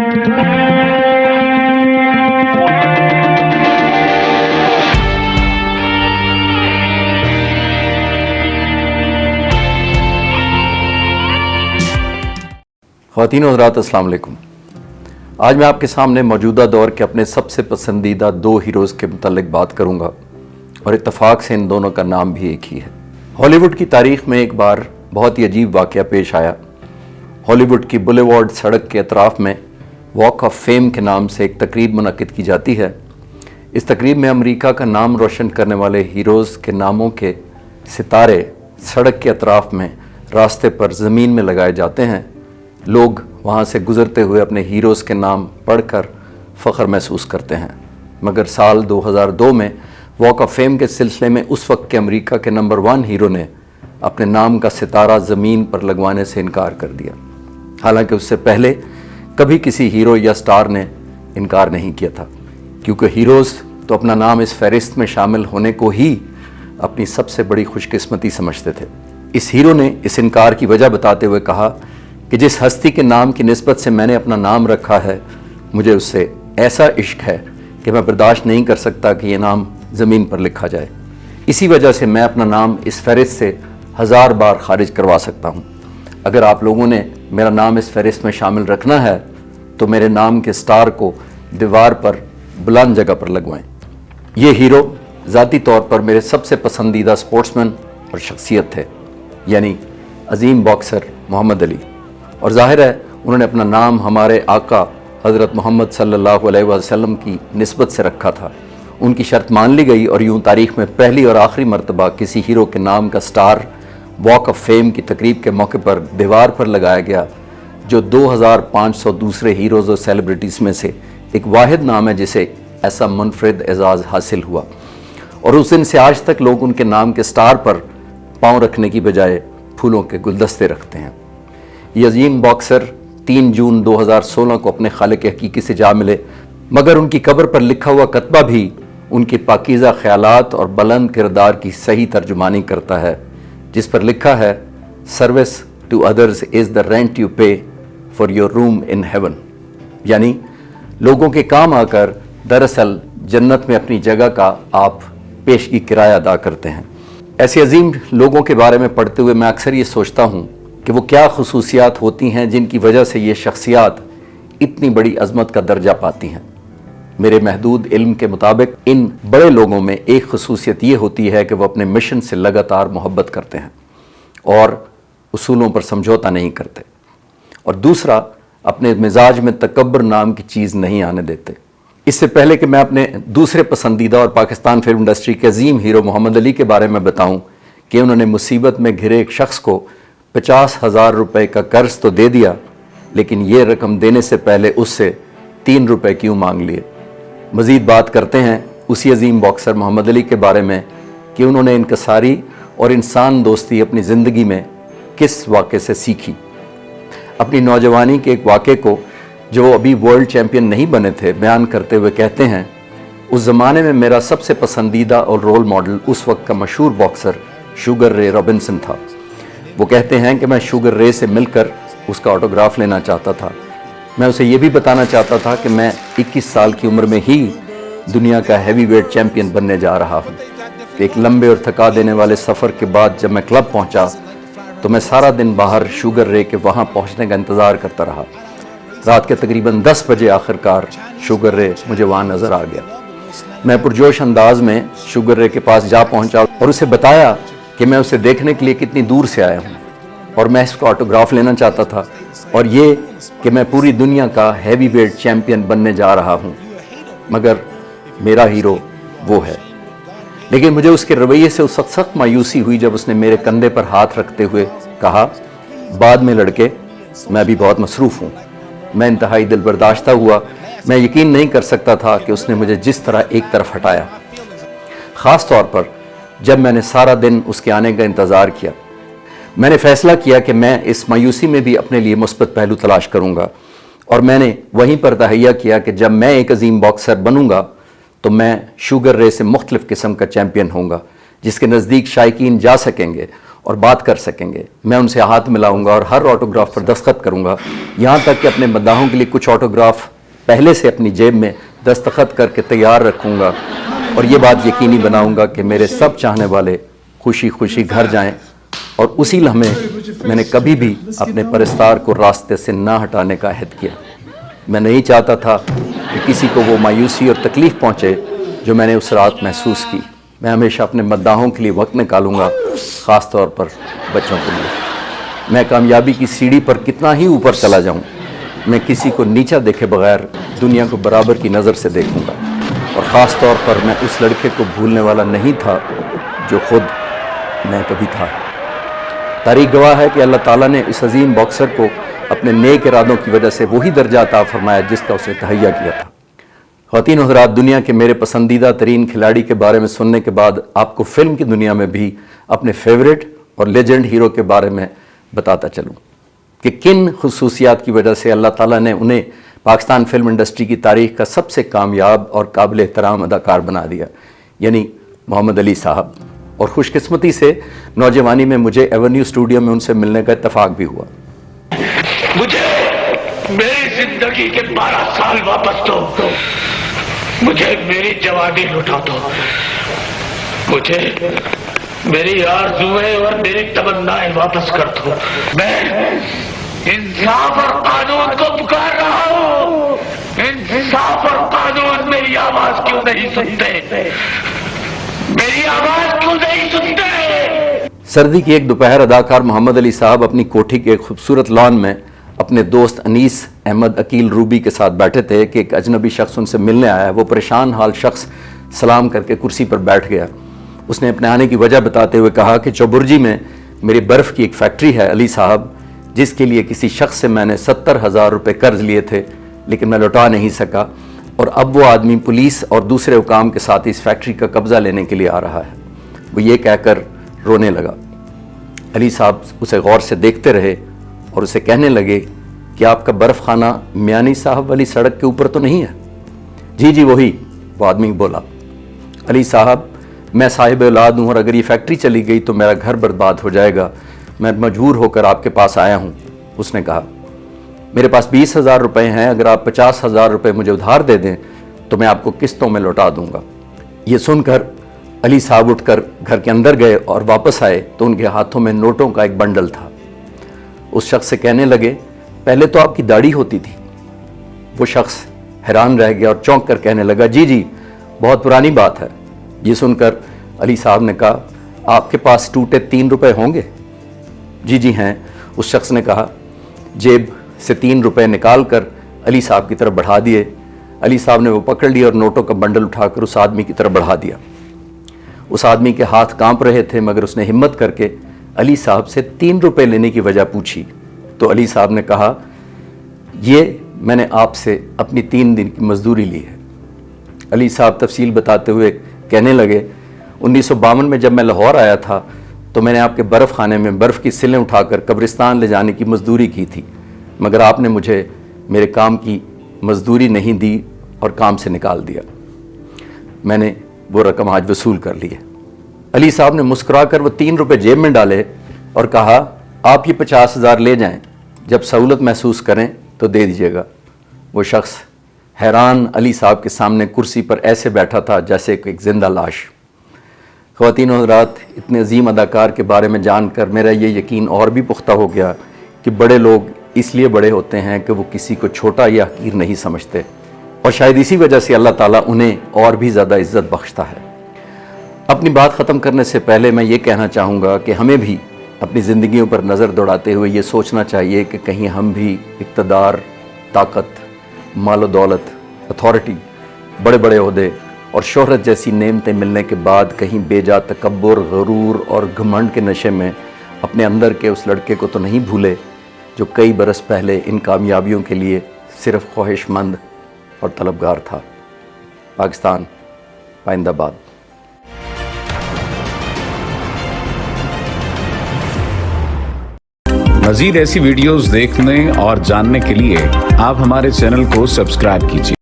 خواتین و حضرات السلام علیکم۔ آج میں آپ کے سامنے موجودہ دور کے اپنے سب سے پسندیدہ دو ہیروز کے متعلق بات کروں گا، اور اتفاق سے ان دونوں کا نام بھی ایک ہی ہے۔ ہالی ووڈ کی تاریخ میں ایک بار بہت ہی عجیب واقعہ پیش آیا۔ ہالی ووڈ کی بولی وارڈ سڑک کے اطراف میں واک آف فیم کے نام سے ایک تقریب منعقد کی جاتی ہے۔ اس تقریب میں امریکہ کا نام روشن کرنے والے ہیروز کے ناموں کے ستارے سڑک کے اطراف میں راستے پر زمین میں لگائے جاتے ہیں۔ لوگ وہاں سے گزرتے ہوئے اپنے ہیروز کے نام پڑھ کر فخر محسوس کرتے ہیں، مگر سال 2002 میں واک آف فیم کے سلسلے میں اس وقت کے امریکہ کے نمبر 1 ہیرو نے اپنے نام کا ستارہ زمین پر لگوانے سے انکار کر دیا، حالانکہ اس سے پہلے کبھی کسی ہیرو یا سٹار نے انکار نہیں کیا تھا، کیونکہ ہیروز تو اپنا نام اس فہرست میں شامل ہونے کو ہی اپنی سب سے بڑی خوش قسمتی سمجھتے تھے۔ اس ہیرو نے اس انکار کی وجہ بتاتے ہوئے کہا کہ جس ہستی کے نام کی نسبت سے میں نے اپنا نام رکھا ہے، مجھے اس سے ایسا عشق ہے کہ میں برداشت نہیں کر سکتا کہ یہ نام زمین پر لکھا جائے۔ اسی وجہ سے میں اپنا نام اس فہرست سے 1000 بار خارج کروا سکتا ہوں۔ اگر آپ لوگوں نے میرا نام اس فہرست میں شامل رکھنا ہے تو میرے نام کے سٹار کو دیوار پر بلند جگہ پر لگوائیں۔ یہ ہیرو ذاتی طور پر میرے سب سے پسندیدہ سپورٹسمین اور شخصیت تھے، یعنی عظیم باکسر محمد علی، اور ظاہر ہے انہوں نے اپنا نام ہمارے آقا حضرت محمد صلی اللہ علیہ وسلم کی نسبت سے رکھا تھا۔ ان کی شرط مان لی گئی اور یوں تاریخ میں پہلی اور آخری مرتبہ کسی ہیرو کے نام کا سٹار واک آف فیم کی تقریب کے موقع پر دیوار پر لگایا گیا، جو 2500 دوسرے ہیروز اور سیلیبریٹیز میں سے ایک واحد نام ہے جسے ایسا منفرد اعزاز حاصل ہوا، اور اس دن سے آج تک لوگ ان کے نام کے سٹار پر پاؤں رکھنے کی بجائے پھولوں کے گلدستے رکھتے ہیں۔ یہ عظیم باکسر 3 جون 2016 کو اپنے خالق حقیقی سے جا ملے، مگر ان کی قبر پر لکھا ہوا کتبہ بھی ان کے پاکیزہ خیالات اور بلند کردار کی صحیح ترجمانی کرتا ہے، جس پر لکھا ہے service to others is the rent you pay for your room in heaven, یعنی لوگوں کے کام آ کر دراصل جنت میں اپنی جگہ کا آپ پیشگی کرایہ ادا کرتے ہیں۔ ایسے عظیم لوگوں کے بارے میں پڑھتے ہوئے میں اکثر یہ سوچتا ہوں کہ وہ کیا خصوصیات ہوتی ہیں جن کی وجہ سے یہ شخصیات اتنی بڑی عظمت کا درجہ پاتی ہیں۔ میرے محدود علم کے مطابق ان بڑے لوگوں میں ایک خصوصیت یہ ہوتی ہے کہ وہ اپنے مشن سے لگاتار محبت کرتے ہیں اور اصولوں پر سمجھوتا نہیں کرتے، اور دوسرا اپنے مزاج میں تکبر نام کی چیز نہیں آنے دیتے۔ اس سے پہلے کہ میں اپنے دوسرے پسندیدہ اور پاکستان فلم انڈسٹری کے عظیم ہیرو محمد علی کے بارے میں بتاؤں کہ انہوں نے مصیبت میں گھرے ایک شخص کو 50,000 روپے کا قرض تو دے دیا، لیکن یہ رقم دینے سے پہلے اس سے 3 روپے کیوں مانگ لیے۔ مزید بات کرتے ہیں اسی عظیم باکسر محمد علی کے بارے میں کہ انہوں نے انکساری اور انسان دوستی اپنی زندگی میں کس واقعے سے سیکھی۔ اپنی نوجوانی کے ایک واقعے کو، جو وہ ابھی ورلڈ چیمپئن نہیں بنے تھے، بیان کرتے ہوئے کہتے ہیں، اس زمانے میں میرا سب سے پسندیدہ اور رول ماڈل اس وقت کا مشہور باکسر شوگر رے رابنسن تھا۔ وہ کہتے ہیں کہ میں شوگر رے سے مل کر اس کا آٹوگراف لینا چاہتا تھا۔ میں اسے یہ بھی بتانا چاہتا تھا کہ میں 21 سال کی عمر میں ہی دنیا کا ہیوی ویٹ چیمپئن بننے جا رہا ہوں۔ ایک لمبے اور تھکا دینے والے سفر کے بعد جب میں کلب پہنچا تو میں سارا دن باہر شوگر رے کے وہاں پہنچنے کا انتظار کرتا رہا۔ رات کے تقریباً 10 بجے آخرکار شوگر رے مجھے وہاں نظر آ گیا۔ میں پرجوش انداز میں شوگر رے کے پاس جا پہنچا اور اسے بتایا کہ میں اسے دیکھنے کے لیے کتنی دور سے آیا ہوں اور میں اس کو آٹوگراف لینا چاہتا تھا، اور یہ کہ میں پوری دنیا کا ہیوی ویٹ چیمپئن بننے جا رہا ہوں، مگر میرا ہیرو وہ ہے۔ لیکن مجھے اس کے رویے سے اس وقت سخت مایوسی ہوئی جب اس نے میرے کندھے پر ہاتھ رکھتے ہوئے کہا، بعد میں لڑکے، میں ابھی بہت مصروف ہوں۔ میں انتہائی دل برداشتہ ہوا۔ میں یقین نہیں کر سکتا تھا کہ اس نے مجھے جس طرح ایک طرف ہٹایا، خاص طور پر جب میں نے سارا دن اس کے آنے کا انتظار کیا۔ میں نے فیصلہ کیا کہ میں اس مایوسی میں بھی اپنے لیے مثبت پہلو تلاش کروں گا، اور میں نے وہیں پر تہیہ کیا کہ جب میں ایک عظیم باکسر بنوں گا تو میں شوگر رے سے مختلف قسم کا چیمپئن ہوں گا، جس کے نزدیک شائقین جا سکیں گے اور بات کر سکیں گے. میں ان سے ہاتھ ملاؤں گا اور ہر آٹوگراف پر دستخط کروں گا, یہاں تک کہ اپنے مداحوں کے لیے کچھ آٹوگراف پہلے سے اپنی جیب میں دستخط کر کے تیار رکھوں گا, اور یہ بات یقینی بناؤں گا کہ میرے سب چاہنے والے خوشی خوشی گھر جائیں. اور اسی لمحے میں نے کبھی بھی اپنے پرستار کو راستے سے نہ ہٹانے کا عہد کیا. میں نہیں چاہتا تھا کہ کسی کو وہ مایوسی اور تکلیف پہنچے جو میں نے اس رات محسوس کی. میں ہمیشہ اپنے مداحوں کے لیے وقت نکالوں گا, خاص طور پر بچوں کے لیے. میں کامیابی کی سیڑھی پر کتنا ہی اوپر چلا جاؤں, میں کسی کو نیچا دیکھے بغیر دنیا کو برابر کی نظر سے دیکھوں گا. اور خاص طور پر میں اس لڑکے کو بھولنے والا نہیں تھا جو خود میں کبھی تھا. تاریخ گواہ ہے کہ اللہ تعالیٰ نے اس عظیم باکسر کو اپنے نیک ارادوں کی وجہ سے وہی درجہ عطا فرمایا جس کا اسے تہیا کیا تھا. خواتین و حضرات, دنیا کے میرے پسندیدہ ترین کھلاڑی کے بارے میں سننے کے بعد آپ کو فلم کی دنیا میں بھی اپنے فیوریٹ اور لیجنڈ ہیرو کے بارے میں بتاتا چلوں کہ کن خصوصیات کی وجہ سے اللہ تعالیٰ نے انہیں پاکستان فلم انڈسٹری کی تاریخ کا سب سے کامیاب اور قابل احترام اداکار بنا دیا, یعنی محمد علی صاحب. اور خوش قسمتی سے نوجوانی میں مجھے ایونیو اسٹوڈیو میں ان سے ملنے کا اتفاق بھی ہوا. مجھے میری زندگی کے 12 سال واپس دو, مجھے میری جوانی لوٹا دو, مجھے میری آرزویں اور میری تمنائیں واپس کر دو. میں انصاف اور قانون کو پکار رہا ہوں. انصاف اور قانون میری آواز کیوں نہیں سنتے؟ میری آواز کیوں نہیں سنتے؟ سردی کی ایک دوپہر اداکار محمد علی صاحب اپنی کوٹھی کے ایک خوبصورت لان میں اپنے دوست انیس احمد عقیل روبی کے ساتھ بیٹھے تھے کہ ایک اجنبی شخص ان سے ملنے آیا. وہ پریشان حال شخص سلام کر کے کرسی پر بیٹھ گیا. اس نے اپنے آنے کی وجہ بتاتے ہوئے کہا کہ چوبرجی میں میری برف کی ایک فیکٹری ہے علی صاحب, جس کے لیے کسی شخص سے میں نے 70,000 روپے قرض لیے تھے, لیکن میں لوٹا نہیں سکا, اور اب وہ آدمی پولیس اور دوسرے حکام کے ساتھ اس فیکٹری کا قبضہ لینے کے لیے آ رہا ہے. وہ یہ کہہ کر رونے لگا. علی صاحب اسے غور سے دیکھتے رہے اور اسے کہنے لگے کہ آپ کا برف خانہ میانی صاحب والی سڑک کے اوپر تو نہیں ہے؟ جی جی وہی, وہ آدمی بولا. علی صاحب, میں صاحب اولاد ہوں اور اگر یہ فیکٹری چلی گئی تو میرا گھر برباد ہو جائے گا. میں مجبور ہو کر آپ کے پاس آیا ہوں. اس نے کہا, میرے پاس 20,000 روپے ہیں, اگر آپ 50,000 روپے مجھے ادھار دے دیں تو میں آپ کو قسطوں میں لوٹا دوں گا. یہ سن کر علی صاحب اٹھ کر گھر کے اندر گئے اور واپس آئے تو ان کے ہاتھوں میں نوٹوں کا ایک بنڈل تھا. اس شخص سے کہنے لگے, پہلے تو آپ کی داڑھی ہوتی تھی. وہ شخص حیران رہ گیا اور چونک کر کہنے لگا, جی جی بہت پرانی بات ہے. یہ سن کر علی صاحب نے کہا, آپ کے پاس ٹوٹے 3 روپے ہوں گے؟ جی جی ہیں. اس شخص نے کہا. جیب سے 3 روپے نکال کر علی صاحب کی طرف بڑھا دیے. علی صاحب نے وہ پکڑ لیا اور نوٹوں کا بنڈل اٹھا کر اس آدمی کی طرف بڑھا دیا. اس آدمی کے ہاتھ کانپ رہے تھے, مگر اس نے ہمت کر کے علی صاحب سے 3 روپے لینے کی وجہ پوچھی. تو علی صاحب نے کہا, یہ میں نے آپ سے اپنی 3 دن کی مزدوری لی ہے. علی صاحب تفصیل بتاتے ہوئے کہنے لگے, 1952 میں جب میں لاہور آیا تھا تو میں نے آپ کے برف خانے میں برف کی سلیں اٹھا کر قبرستان لے جانے کی مزدوری کی تھی, مگر آپ نے مجھے میرے کام کی مزدوری نہیں دی اور کام سے نکال دیا. میں نے وہ رقم آج وصول کر لی ہے. علی صاحب نے مسکرا کر وہ 3 روپے جیب میں ڈالے اور کہا, آپ یہ 50,000 لے جائیں, جب سہولت محسوس کریں تو دے دیجیے گا. وہ شخص حیران علی صاحب کے سامنے کرسی پر ایسے بیٹھا تھا جیسے ایک زندہ لاش. خواتین و حضرات, اتنے عظیم اداکار کے بارے میں جان کر میرا یہ یقین اور بھی پختہ ہو گیا کہ بڑے لوگ اس لیے بڑے ہوتے ہیں کہ وہ کسی کو چھوٹا یا حقیر نہیں سمجھتے, اور شاید اسی وجہ سے اللہ تعالیٰ انہیں اور بھی زیادہ عزت بخشتا ہے. اپنی بات ختم کرنے سے پہلے میں یہ کہنا چاہوں گا کہ ہمیں بھی اپنی زندگیوں پر نظر دوڑاتے ہوئے یہ سوچنا چاہیے کہ کہیں ہم بھی اقتدار, طاقت, مال و دولت, اتھارٹی, بڑے بڑے عہدے اور شہرت جیسی نعمتیں ملنے کے بعد کہیں بے جا تکبر, غرور اور گھمنڈ کے نشے میں اپنے اندر کے اس لڑکے کو تو نہیں بھولے جو کئی برس پہلے ان کامیابیوں کے لیے صرف خواہش مند اور طلبگار تھا. پاکستان پائندہ باد. مزید ایسی ویڈیوز دیکھنے اور جاننے کے لیے آپ ہمارے چینل کو سبسکرائب کیجیے.